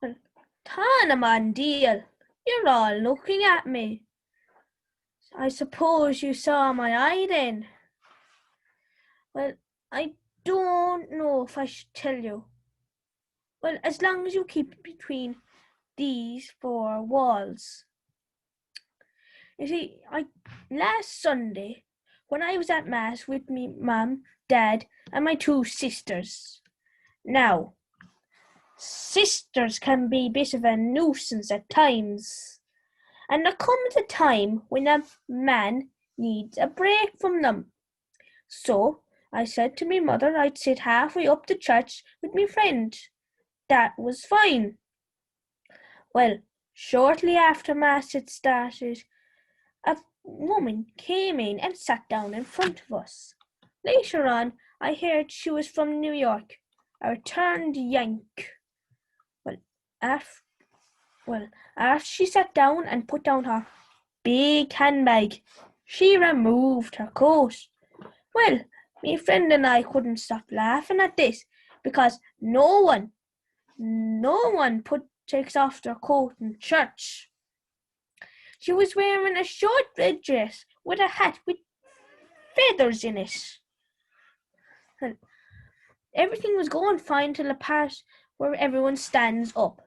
Well, Tana man deal, you're all looking at me. I suppose you saw my eye then. Well, I don't know if I should tell you. Well, as long as you keep it between these four walls. You see, last Sunday, when I was at Mass with me mum, dad, and my two sisters. Now, sisters can be a bit of a nuisance at times. And there comes a time when a man needs a break from them. So I said to my mother I'd sit halfway up the church with my friend. That was fine. Well, shortly after Mass had started, a woman came in and sat down in front of us. Later on, I heard she was from New York, a returned Yank. After she sat down and put down her big handbag, she removed her coat. Well, my friend and I couldn't stop laughing at this because no one takes off their coat in church. She was wearing a short red dress with a hat with feathers in it. And everything was going fine till the part where everyone stands up.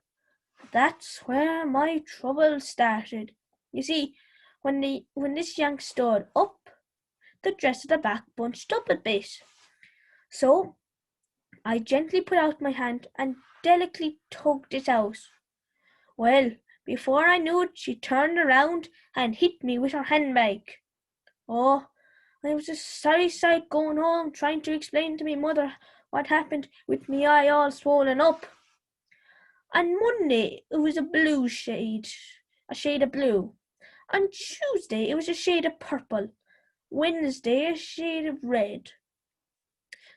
That's where my trouble started. You see, when this Yank stood up, the dress at the back bunched up a bit. So I gently put out my hand and delicately tugged it out. Well, before I knew it, she turned around and hit me with her handbag. Oh, I was a sorry sight going home trying to explain to my mother what happened with me eye all swollen up. On Monday, it was a shade of blue. On Tuesday, it was a shade of purple. Wednesday, a shade of red.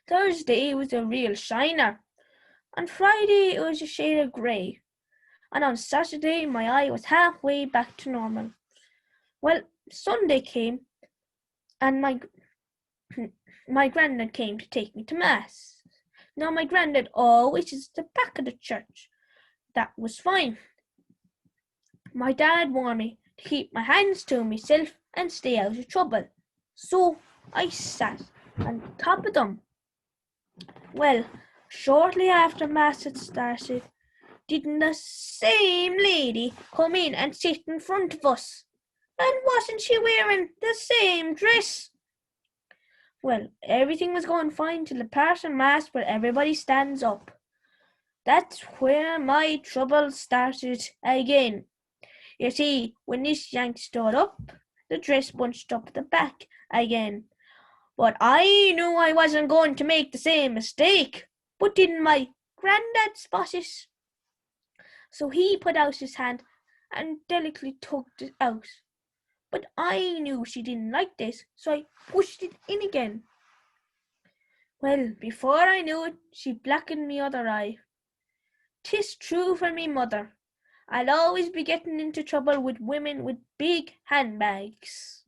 Thursday, it was a real shiner. On Friday, it was a shade of grey. And on Saturday, my eye was halfway back to normal. Well, Sunday came, and my granddad came to take me to Mass. Now, my granddad always is at the back of the church. That was fine. My dad warned me to keep my hands to myself and stay out of trouble. So I sat on top of them. Well, shortly after Mass had started, didn't the same lady come in and sit in front of us? And wasn't she wearing the same dress? Well, everything was going fine till the part of Mass where everybody stands up. That's where my trouble started again. You see, when this Yank stood up, the dress bunched up the back again. But I knew I wasn't going to make the same mistake. But didn't my granddad spot it? So he put out his hand and delicately tugged it out. But I knew she didn't like this, so I pushed it in again. Well, before I knew it, she blackened me other eye. 'Tis true for me mother. I'll always be getting into trouble with women with big handbags.